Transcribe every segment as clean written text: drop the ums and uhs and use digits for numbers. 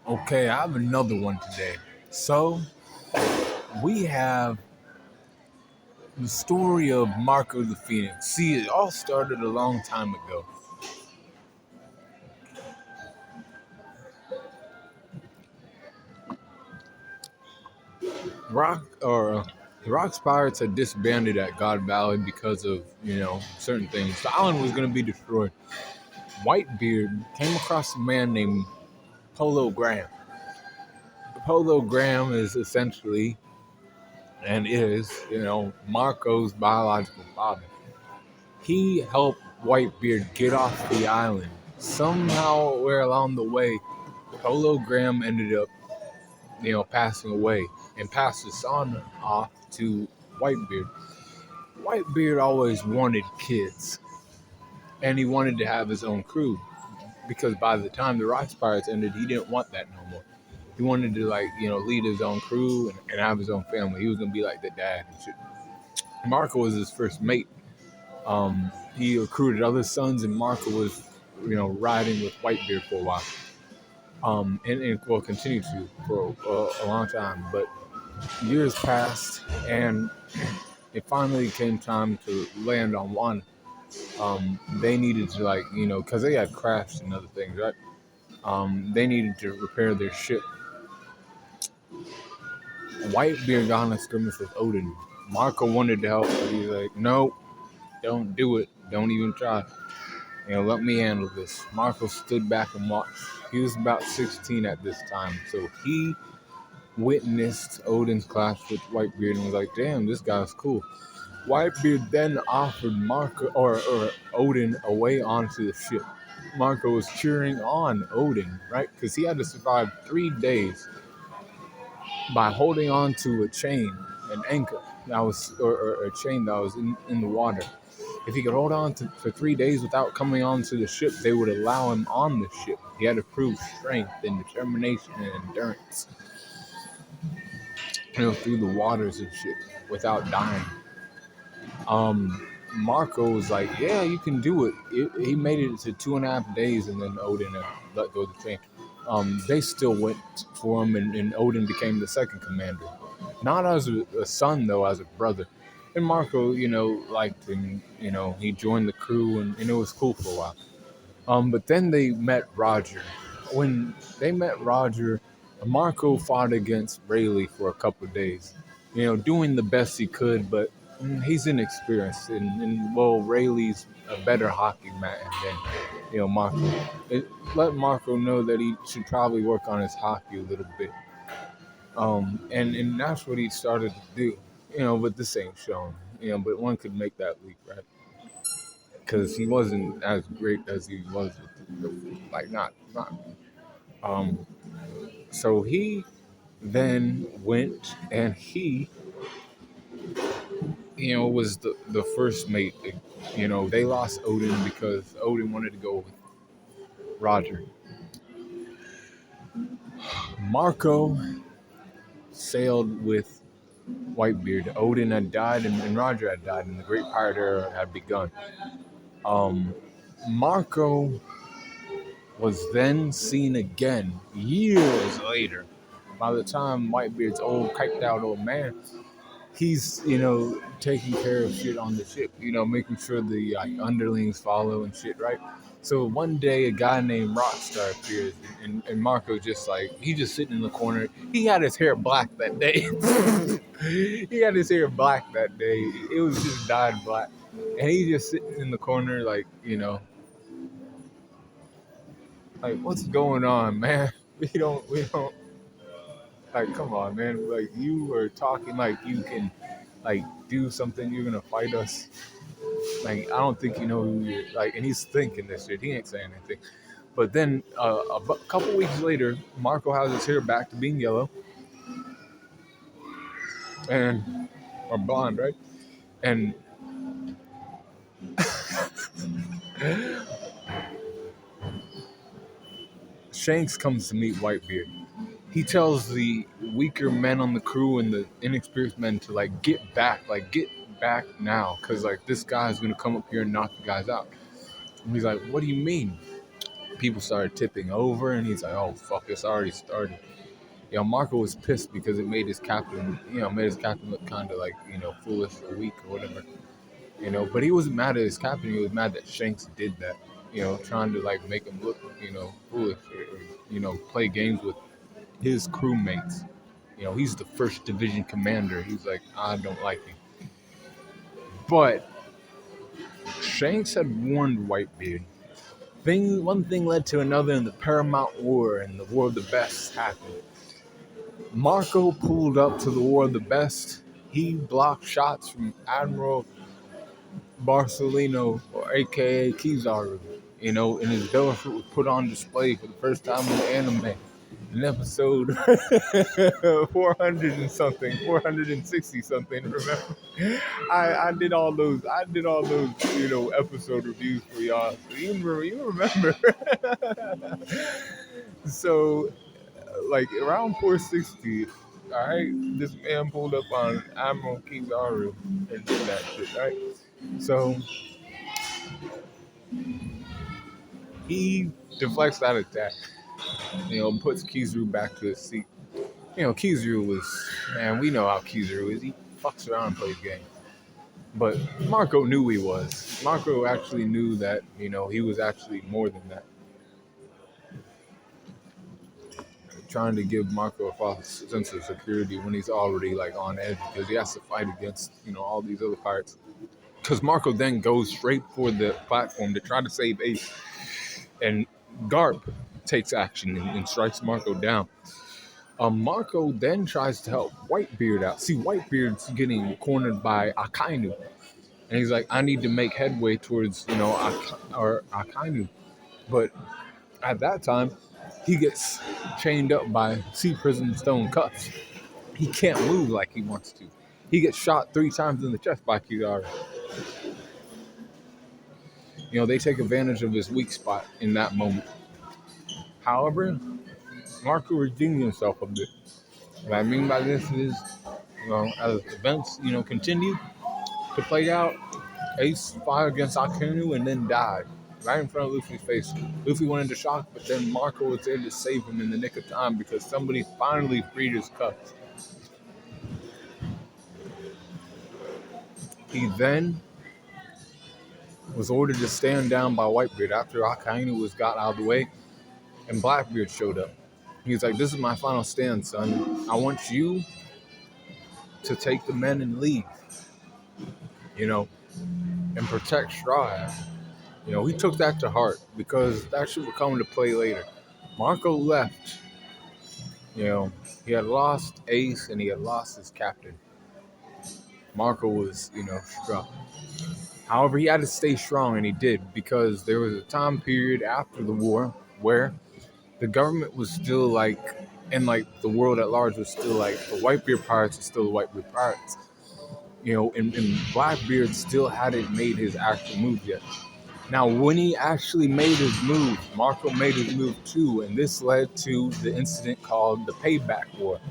Okay, I have another one today. So, we have the story of Marco the Phoenix. See, it all started a long time ago. The Rock's Pirates had disbanded at God Valley because of, certain things. The island was going to be destroyed. Whitebeard came across a man named Polo Graham. Polo Graham is essentially and is, Marco's biological father. He helped Whitebeard get off the island. Somehow, where along the way, Polo Graham ended up, passing away and passed his son off to Whitebeard. Whitebeard always wanted kids, and he wanted to have his own crew because by the time the Rocks Pirates ended, he didn't want that no more. He wanted to lead his own crew and have his own family. He was gonna be like the dad and shit. Marco was his first mate. He recruited other sons, and Marco was, riding with Whitebeard for a while. And will continue to for a long time. But years passed, and it finally came time to land on one. They needed to because they had crashed and other things, right? They needed to repair their ship. Whitebeard got on a skirmish with Odin. Marco wanted to help, but he's like, no, don't do it. Don't even try. Let me handle this. Marco stood back and watched. He was about 16 at this time, so he witnessed Odin's clash with Whitebeard and was like, damn, this guy's cool. Whitebeard then offered Marco or Odin a way onto the ship. Marco was cheering on Odin, right? Because he had to survive 3 days by holding on to a chain, an anchor that was, or a chain that was in the water. If he could hold on for 3 days without coming onto the ship, they would allow him on the ship. He had to prove strength and determination and endurance, through the waters and shit without dying. Marco was like, yeah, you can do it. He made it to 2.5 days, and then Odin let go of the chain. They still went for him, and Odin became the second commander. Not as a son, though, as a brother. And Marco, liked him. He joined the crew, and it was cool for a while. But then they met Roger. When they met Roger, Marco fought against Rayleigh for a couple of days. Doing the best he could, but he's inexperienced. And Rayleigh's a better hockey man than, Marco. Let Marco know that he should probably work on his hockey a little bit. And that's what he started to do. But this ain't shown. But one could make that leap, right? Because he wasn't as great as he was with not. Um, so he then went and he, was the first mate. They lost Odin because Odin wanted to go with Roger. Marco sailed with Whitebeard. Odin had died and Roger had died, and the Great Pirate Era had begun. Marco was then seen again years later. By the time Whitebeard's old, ciped out old man, he's, taking care of shit on the ship, making sure the underlings follow and shit, right? So one day a guy named Rockstar appears, and Marco he's just sitting in the corner. He had his hair black that day. He had his hair black that day. It was just dyed black. And he just sitting in the corner what's going on, man? We don't, come on, man. You were talking like you can, do something. You're gonna fight us. I don't think you know who you're, and he's thinking this shit. He ain't saying anything. But then, couple weeks later, Marco has his hair back to being yellow. Or blonde, right? And Shanks comes to meet Whitebeard. He tells the weaker men on the crew and the inexperienced men to get back now, because this guy's gonna come up here and knock you guys out. And he's like, what do you mean? people started tipping over, and he's like, "Oh fuck, it's already started." Marco was pissed because it made his captain, look kind of like foolish or weak or whatever. But he wasn't mad at his captain. He was mad that Shanks did that. Trying to like make him look foolish or play games with his crewmates. He's the first division commander. He's like, I don't like him. But Shanks had warned Whitebeard. One thing led to another, and the Paramount War and the War of the Best happened. Marco pulled up to the War of the Best. He blocked shots from Admiral Barcelino, or AKA Kizaru. And his fellowship was put on display for the first time in the anime. In episode 400 and something, 460 something. Remember, I did all those, episode reviews for y'all. So you remember. So, like around 460, all right, this man pulled up on Admiral Kizaru and did that shit, right? So he deflects that attack, puts Kizaru back to his seat. Kizaru was, man, we know how Kizaru is. He fucks around and plays games. But Marco knew he was. Marco actually knew that, he was actually more than that. Trying to give Marco a false sense of security when he's already like on edge because he has to fight against, all these other pirates. Because Marco then goes straight for the platform to try to save Ace. And Garp takes action and strikes Marco down. Marco then tries to help Whitebeard out. See, Whitebeard's getting cornered by Akainu. And he's like, I need to make headway towards, Akainu. But at that time, he gets chained up by sea prison stone cuffs. He can't move like he wants to. He gets shot 3 times in the chest by Kizaru. They take advantage of his weak spot in that moment. However, Marco redeemed himself a bit. What I mean by this is, as events, continue to play out, Ace fought against Akainu and then died right in front of Luffy's face. Luffy went into shock, but then Marco was there to save him in the nick of time because somebody finally freed his cuffs. He then was ordered to stand down by Whitebeard after Akainu was got out of the way, and Blackbeard showed up. He's like, this is my final stand, son. I want you to take the men and leave, and protect Straw Hat. He took that to heart because that shit would come into play later. Marco left. He had lost Ace and he had lost his captain. Marco was, struck. However, he had to stay strong, and he did, because there was a time period after the war where the government was still like, and like the world at large was still like, the Whitebeard pirates are still the Whitebeard pirates. And Blackbeard still hadn't made his actual move yet. Now, when he actually made his move, Marco made his move too, and this led to the incident called the Payback War.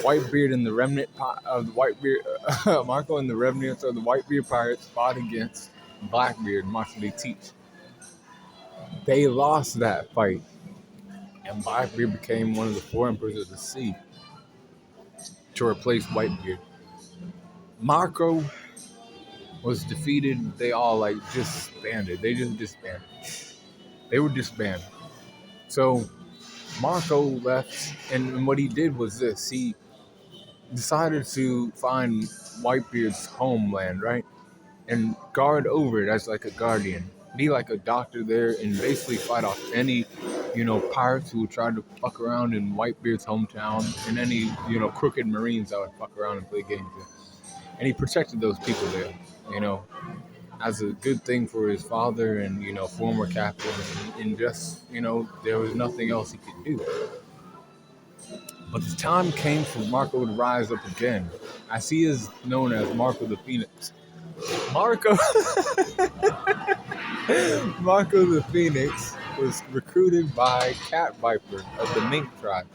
Whitebeard and the remnant of the Whitebeard, Marco and the remnants of the Whitebeard pirates fought against Blackbeard, Marshal they teach. They lost that fight, and Blackbeard became one of the 4 emperors of the sea to replace Whitebeard. Marco was defeated. They all disbanded. They just disbanded. They were disbanded. So Marco left, and what he did was this. He decided to find Whitebeard's homeland, right? And guard over it as like a guardian. Be like a doctor there and basically fight off any, pirates who would try to fuck around in Whitebeard's hometown and any, crooked Marines that would fuck around and play games there. And he protected those people there, as a good thing for his father and, former captain. And just, there was nothing else he could do. But the time came for Marco to rise up again, as he is known as Marco the Phoenix. Marco the Phoenix was recruited by Cat Viper of the Mink tribe.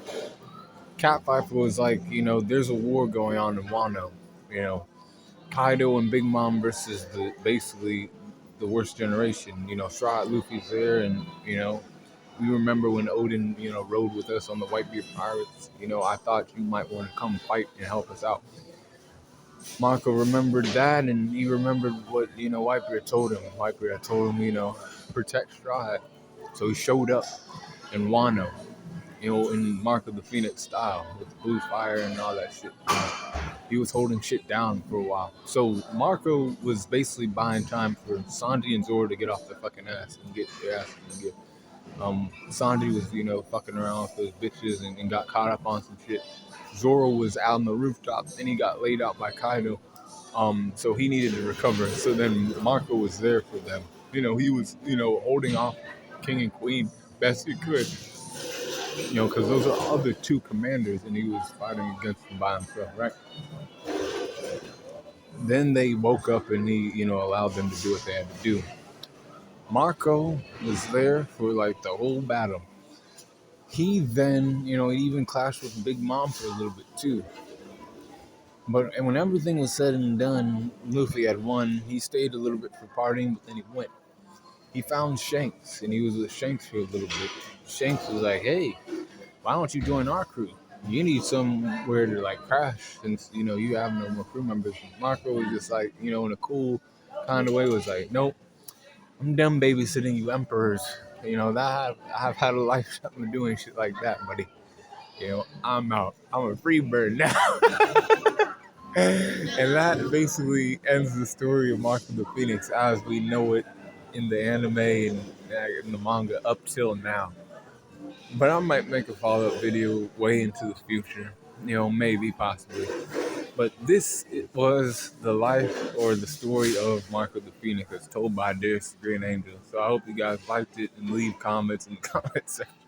Cat Viper was like, there's a war going on in Wano. Kaido and Big Mom versus the worst generation. Straw Hat Luffy's there, and we remember when Odin, rode with us on the Whitebeard Pirates. I thought you might want to come fight and help us out. Marco remembered that, and he remembered what Whitebeard told him. Whitebeard had told him, protect Straw Hat. So he showed up in Wano, in Mark of the Phoenix style, with blue fire and all that shit. He was holding shit down for a while. So Marco was basically buying time for Sanji and Zoro to get off their fucking ass and get their ass and get. Sanji was, fucking around with those bitches and got caught up on some shit. Zoro was out on the rooftop and he got laid out by Kaido. So he needed to recover. So then Marco was there for them. He was, holding off King and Queen best he could. Because those are other two commanders and he was fighting against them by himself, right? Then they woke up and he, allowed them to do what they had to do. Marco was there for like the whole battle. He then, he even clashed with Big Mom for a little bit too. But and when everything was said and done, Luffy had won. He stayed a little bit for partying, but then he went. He found Shanks, and he was with Shanks for a little bit. Shanks was like, "Hey, why don't you join our crew? You need somewhere to like crash since you have no more crew members." Marco was just like, in a cool kind of way, was like, "Nope, I'm done babysitting you emperors. That I've had a lifetime of doing shit like that, buddy. I'm out. I'm a free bird now." And that basically ends the story of Mark of the Phoenix as we know it in the anime and in the manga up till now. But I might make a follow-up video way into the future, maybe, possibly. But this was the life or the story of Mark of the Phoenix as told by Darius the Green Angel. So I hope you guys liked it and leave comments in the comment section.